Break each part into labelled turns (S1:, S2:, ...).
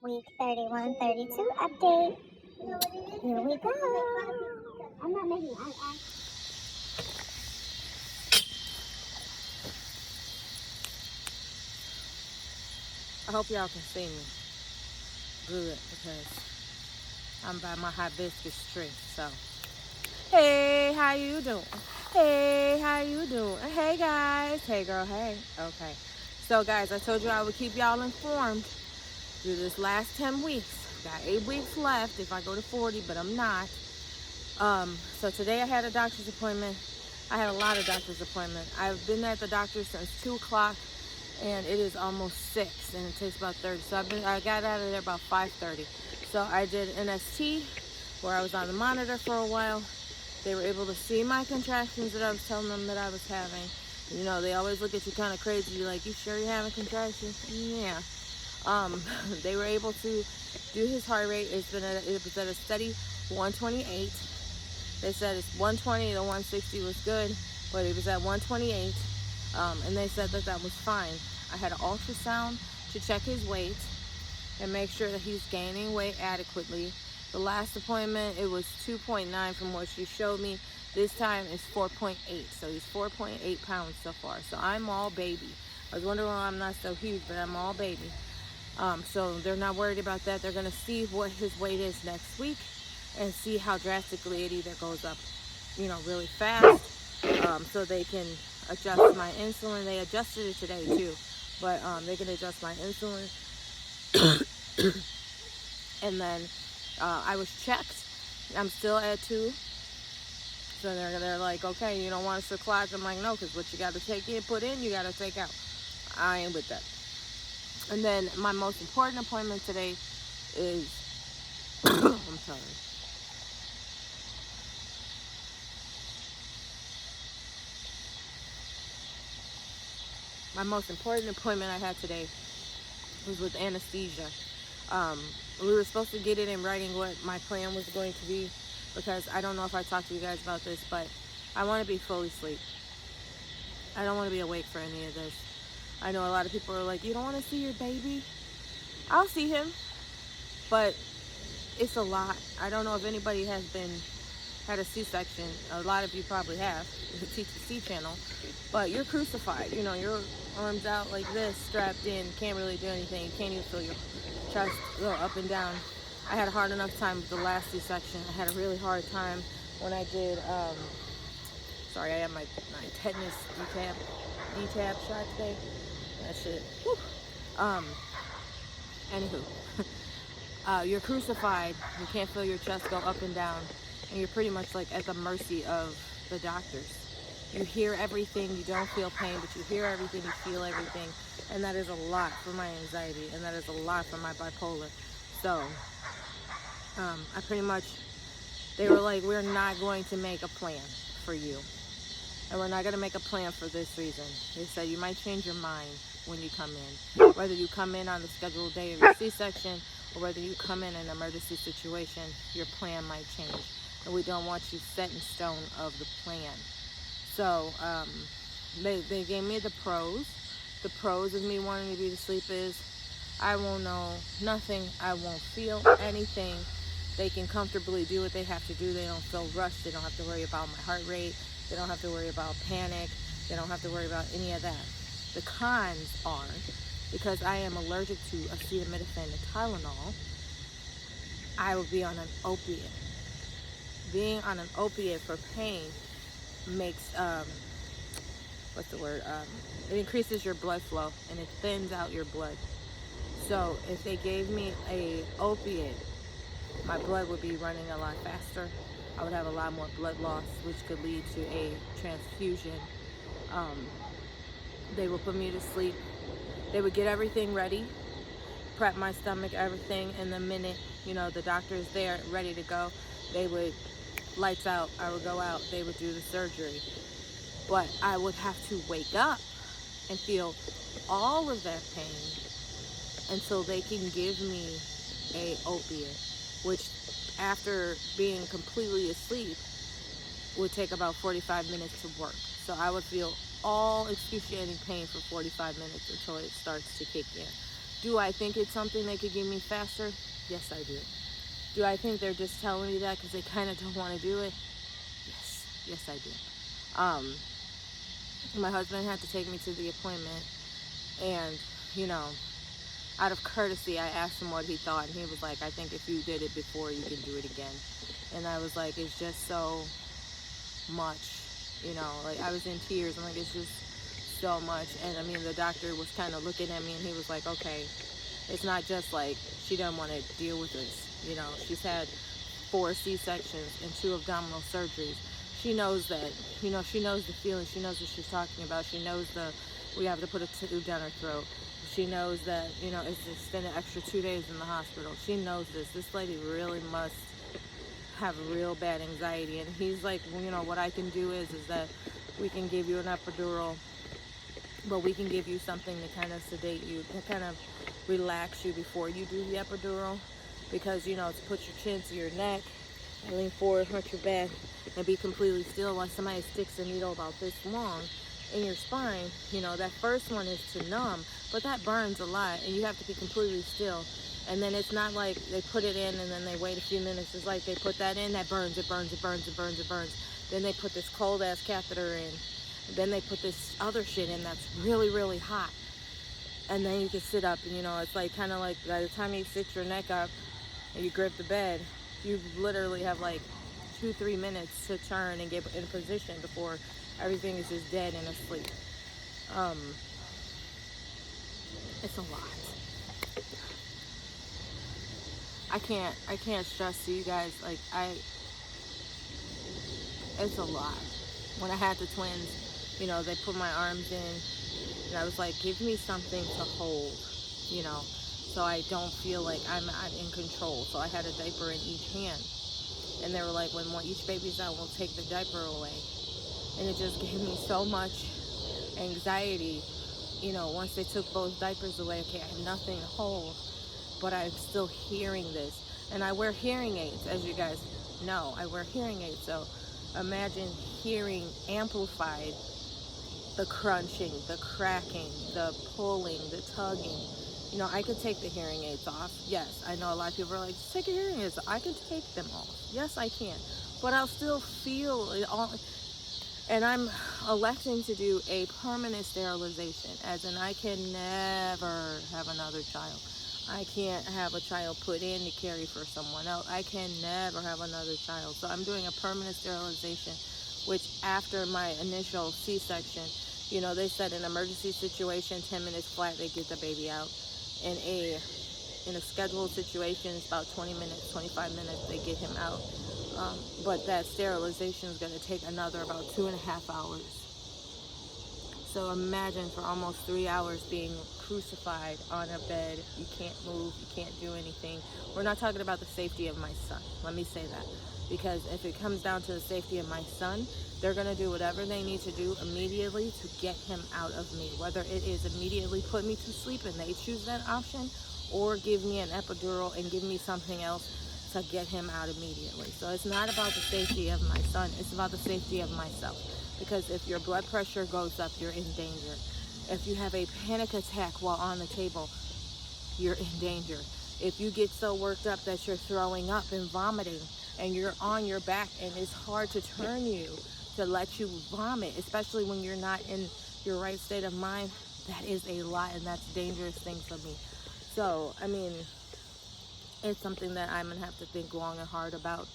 S1: Week 31, 32 update. Here we go. I'm not making
S2: I hope y'all can see me good because I'm by my hibiscus tree. So, hey, how you doing? Hey, how you doing? Hey, guys. Hey, girl. Hey. Okay. So, guys, I told you I would keep y'all informed through this last 10 weeks. Got 8 weeks left if I go to 40, but I'm not. So today I had a doctor's appointment. I had a lot of doctor's appointments. I've been at the doctor since 2 o'clock, and it is almost 6, and it takes about 30. So I got out of there about 5:30. So I did an ST where I was on the monitor for a while. They were able to see my contractions that I was telling them that I was having. You know, they always look at you kind of crazy. You're like, you sure you're having contractions? Yeah. They were able to do his heart rate. It was at a steady 128. They said it's 120 to 160 was good, but it was at 128, and they said that that was fine. I had an ultrasound to check his weight and make sure that he's gaining weight adequately. The last appointment, it was 2.9 from what she showed me. This time it's 4.8, so he's 4.8 pounds so far. So I'm all baby. I was wondering why I'm not so huge, but I'm all baby. So they're not worried about that. They're gonna see what his weight is next week and see how drastically it either goes up, really fast, so they can adjust my insulin. They adjusted it today too, but they can adjust my insulin. And then I was checked. I'm still at 2. So they're like, okay, you don't want us to clot? I'm like, no, because what you got to take in, put in, you got to take out. I ain't with that. And then my most important appointment today is, I'm sorry. My most important appointment I had today was with anesthesia. We were supposed to get it in writing what my plan was going to be, because I don't know if I talked to you guys about this, but I want to be fully asleep. I don't want to be awake for any of this. I know a lot of people are like, you don't want to see your baby? I'll see him, but it's a lot. I don't know if anybody has had a C-section. A lot of you probably have, the TTC channel, but you're crucified. Your arms out like this, strapped in, can't really do anything. You can't even feel your chest go up and down. I had a hard enough time with the last C-section. I had a really hard time when I did, sorry, I had my tetanus DTaP shot today. That shit, whew. Anywho, you're crucified. You can't feel your chest go up and down, and you're pretty much like at the mercy of the doctors. You hear everything, you don't feel pain, but you hear everything, you feel everything, and that is a lot for my anxiety, and that is a lot for my bipolar. So, I pretty much, they were like, we're not going to make a plan for you, and we're not going to make a plan for this reason. They said you might change your mind when you come in, whether you come in on the scheduled day of your C-section, or whether you come in an emergency situation, your plan might change, and we don't want you set in stone of the plan. So they gave me the pros. The pros of me wanting to be asleep is I won't know nothing. I won't feel anything. They can comfortably do what they have to do. They don't feel rushed. They don't have to worry about my heart rate. They don't have to worry about panic. They don't have to worry about any of that. The cons are, because I am allergic to acetaminophen and Tylenol, I will be on an opiate. Being on an opiate for pain makes, it increases your blood flow and it thins out your blood. So if they gave me a opiate, my blood would be running a lot faster. I would have a lot more blood loss, which could lead to a transfusion. They would put me to sleep. They would get everything ready, prep my stomach, everything, and the minute, the doctor is there, ready to go, they would, lights out, I would go out, they would do the surgery. But I would have to wake up and feel all of that pain until they can give me a opiate, which after being completely asleep would take about 45 minutes to work. So I would feel all excruciating pain for 45 minutes until it starts to kick in. Do I think it's something they could give me faster? Yes, I do. Do I think they're just telling me that because they kind of don't want to do it? Yes, I do. My husband had to take me to the appointment, and, you know, out of courtesy, I asked him what he thought, and he was like, I think if you did it before, you can do it again. And I was like, it's just so much, you know, like I was in tears. I'm like, it's just so much. And I mean, the doctor was kind of looking at me, and he was like, okay, it's not just like she doesn't want to deal with this. You know, she's had 4 C-sections and 2 abdominal surgeries. She knows that, you know, she knows the feeling. She knows what she's talking about. She knows we have to put a tube down her throat. She knows that, you know, it's just been an extra 2 days in the hospital. She knows this. This lady really must have real bad anxiety. And he's like, well, you know, what I can do is that we can give you an epidural, but we can give you something to kind of sedate you, to kind of relax you before you do the epidural. Because, you know, to put your chin to your neck and lean forward, hurt your back, and be completely still while somebody sticks a needle about this long in your spine. You know, that first one is to numb, but that burns a lot, and you have to be completely still. And then it's not like they put it in and then they wait a few minutes. It's like they put that in, that burns, it burns, it burns, it burns, it burns. Then they put this cold ass catheter in. Then they put this other shit in that's really, really hot. And then you can sit up, and, you know, it's like kind of like by the time you sit your neck up and you grip the bed, you literally have like 2-3 minutes to turn and get in position before everything is just dead and asleep. It's a lot. I can't stress to you guys, like, it's a lot. When I had the twins, you know, they put my arms in, and I was like, give me something to hold, you know, so I don't feel like I'm not in control. So I had a diaper in each hand, and they were like, when each baby's out, we'll take the diaper away. And it just gave me so much anxiety, you know, once they took both diapers away. Okay, I have nothing to hold, but I'm still hearing this. And I wear hearing aids, as you guys know. I wear hearing aids, so imagine hearing amplified, the crunching, the cracking, the pulling, the tugging. You know, I could take the hearing aids off. Yes, I know a lot of people are like, just take your hearing aids off. I can take them off. Yes, I can. But I'll still feel it all. And I'm electing to do a permanent sterilization, as in I can never have another child. I can't have a child put in to carry for someone else. I can never have another child. So I'm doing a permanent sterilization, which after my initial C-section, you know, they said in an emergency situation, 10 minutes flat, they get the baby out. In a scheduled situation, it's about 20 minutes, 25 minutes, they get him out. But that sterilization is going to take another about 2.5 hours. So imagine for almost 3 hours being crucified on a bed. You can't move, you can't do anything. We're not talking about the safety of my son. Let me say that. Because if it comes down to the safety of my son, they're going to do whatever they need to do immediately to get him out of me. Whether it is immediately put me to sleep and they choose that option, or give me an epidural and give me something else to get him out immediately. So it's not about the safety of my son, it's about the safety of myself. Because if your blood pressure goes up, you're in danger. If you have a panic attack while on the table, you're in danger. If you get so worked up that you're throwing up and vomiting, and you're on your back and it's hard to turn you to let you vomit, especially when you're not in your right state of mind, that is a lot, and that's a dangerous thing for me. So, I mean, it's something that I'm gonna have to think long and hard about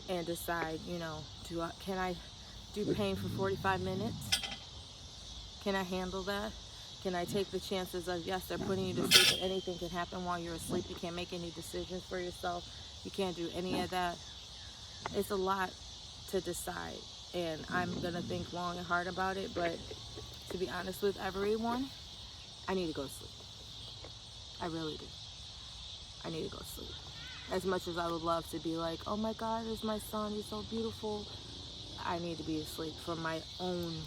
S2: and decide, you know, can I do pain for 45 minutes? Can I handle that? Can I take the chances of, yes, they're putting you to sleep, but anything can happen while you're asleep. You can't make any decisions for yourself. You can't do any of that. It's a lot to decide, and I'm gonna think long and hard about it. But to be honest with everyone, I need to go to sleep. I really do. I need to go to sleep. As much as I would love to be like, oh my God, there's my son, he's so beautiful, I need to be asleep for my own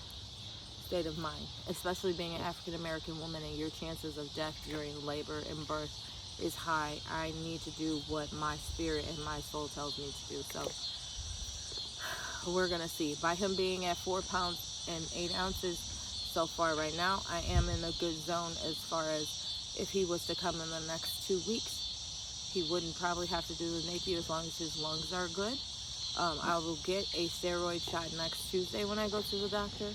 S2: state of mind, especially being an African American woman, and your chances of death during labor and birth is high. I need to do what my spirit and my soul tells me to do. So we're gonna see. By him being at 4 pounds and 8 ounces so far right now, I am in a good zone as far as if he was to come in the next 2 weeks, he wouldn't probably have to do the NICU as long as his lungs are good. I will get a steroid shot next Tuesday when I go to the doctor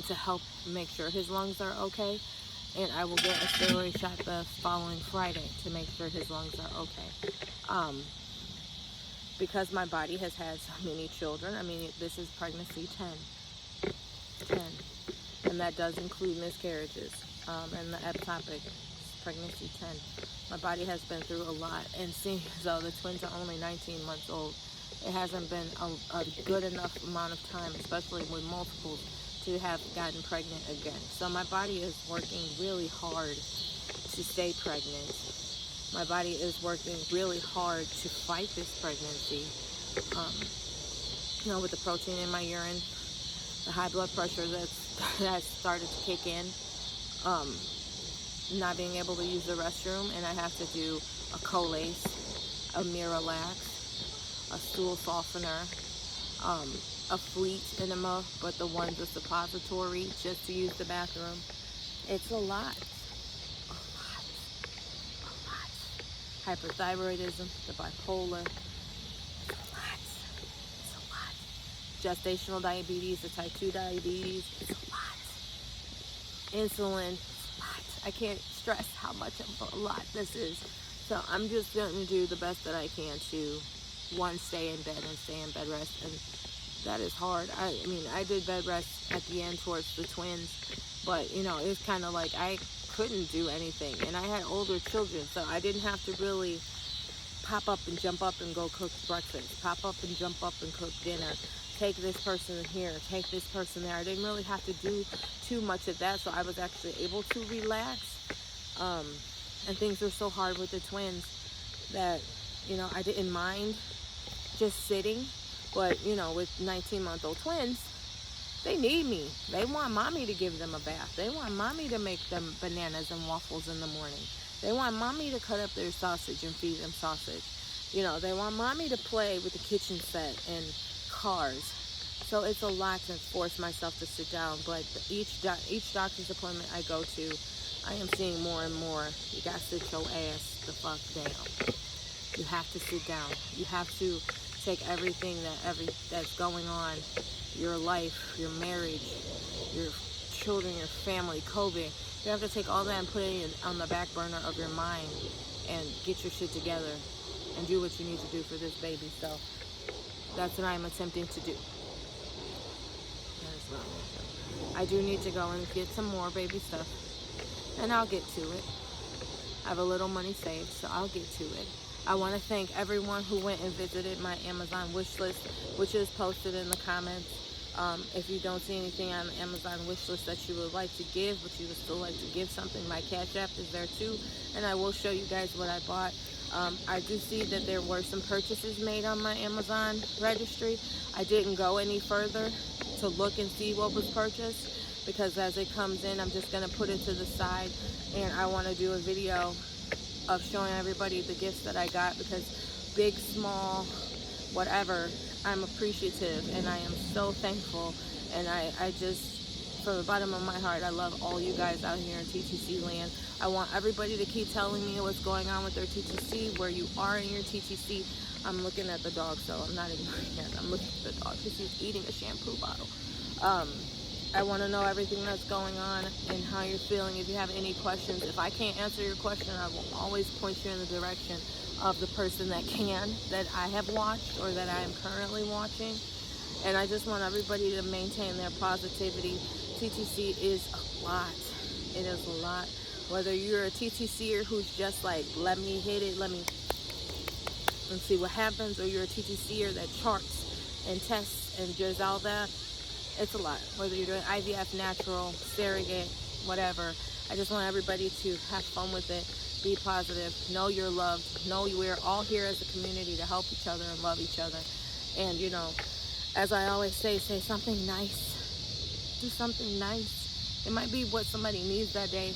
S2: to help make sure his lungs are okay. And I will get a steroid shot the following Friday to make sure his lungs are okay. Because my body has had so many children, I mean, this is pregnancy 10. And that does include miscarriages. And the ectopic pregnancy 10. My body has been through a lot, and seeing as though the twins are only 19 months old, it hasn't been a good enough amount of time, especially with multiples, to have gotten pregnant again. So my body is working really hard to stay pregnant. My body is working really hard to fight this pregnancy. With the protein in my urine, the high blood pressure that's started to kick in, not being able to use the restroom, and I have to do a Colace, a Miralax, a stool softener, a Fleet enema, but the one's a suppository just to use the bathroom. It's a lot. Hyperthyroidism, the bipolar. It's a lot. Gestational diabetes, the type 2 diabetes. It's a lot. Insulin. It's a lot. I can't stress how much of a lot this is. So I'm just going to do the best that I can to, one, stay in bed and stay in bed rest. And that is hard. I mean, I did bed rest at the end towards the twins, but, it's kind of like I couldn't do anything. And I had older children, so I didn't have to really pop up and jump up and go cook breakfast, pop up and jump up and cook dinner, take this person here, take this person there. I didn't really have to do too much of that, so I was actually able to relax. And things were so hard with the twins that, I didn't mind just sitting. But, with 19-month-old twins, they need me. They want mommy to give them a bath. They want mommy to make them bananas and waffles in the morning. They want mommy to cut up their sausage and feed them sausage. They want mommy to play with the kitchen set and cars. So it's a lot to force myself to sit down. But each doctor's appointment I go to, I am seeing more and more. You got to sit your ass the fuck down. You have to sit down. You have to take everything that's going on, your life, your marriage, your children, your family, COVID. You have to take all that and put it on the back burner of your mind and get your shit together and do what you need to do for this baby. So that's what I'm attempting to do. I do need to go and get some more baby stuff, and I'll get to it. I have a little money saved, so I'll get to it. I want to thank everyone who went and visited my Amazon wish list, which is posted in the comments. If you don't see anything on the Amazon wish list that you would like to give, but you would still like to give something, my Cash App is there too, and I will show you guys what I bought. I do see that there were some purchases made on my Amazon registry. I didn't go any further to look and see what was purchased, because as it comes in, I'm just going to put it to the side, and I want to do a video of showing everybody the gifts that I got, because big, small, whatever, I'm appreciative and I am so thankful. And I just, from the bottom of my heart, I love all you guys out here in TTC land. I want everybody to keep telling me what's going on with their TTC, where you are in your TTC. I'm looking at the dog, so I'm not ignoring it. I'm looking at the dog because he's eating a shampoo bottle. I want to know everything that's going on and how you're feeling. If you have any questions, if I can't answer your question, I will always point you in the direction of the person that can, that I have watched or that I am currently watching. And I just want everybody to maintain their positivity. TTC is a lot. It is a lot. Whether you're a TTCer who's just like, let me hit it, let me and see what happens, or you're a TTCer that charts and tests and does all that, it's a lot. Whether you're doing IVF, natural, surrogate, whatever, I just want everybody to have fun with it, be positive, know you're loved, know we're all here as a community to help each other and love each other. And as I always say something nice. Do something nice. It might be what somebody needs that day.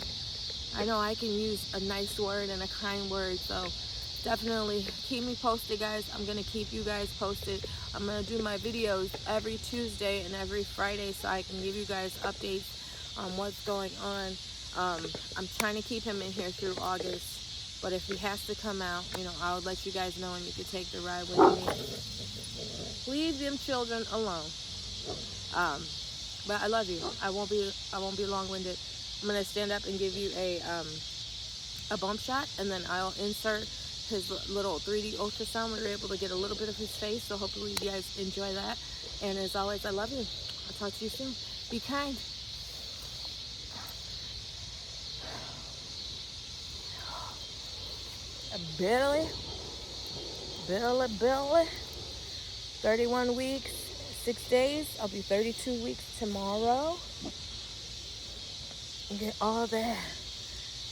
S2: I know I can use a nice word and a kind word, so definitely keep me posted, guys. I'm going to keep you guys posted. I'm going to do my videos every Tuesday and every Friday so I can give you guys updates on what's going on. I'm trying to keep him in here through August, but if he has to come out, you know, I'll let you guys know and you can take the ride with me. Leave them children alone. But I love you. I won't be long-winded. I'm gonna stand up and give you a bump shot, and then I'll insert his little 3D ultrasound. We were able to get a little bit of his face, so hopefully you guys enjoy that. And as always, I love you. I'll talk to you soon. Be kind. Billy. 31 weeks, 6 days. I'll be 32 weeks tomorrow. And get all that.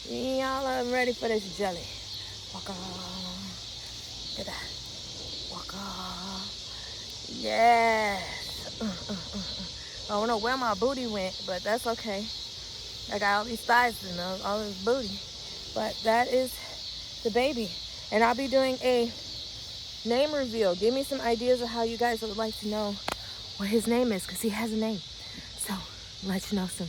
S2: Y'all are ready for this jelly. Walk on. Get that. Walk on. Yes. I don't know where my booty went, but that's okay. I got all these thighs and all this booty. But that is the baby. And I'll be doing a name reveal. Give me some ideas of how you guys would like to know what his name is, because he has a name. So, I'll let you know soon.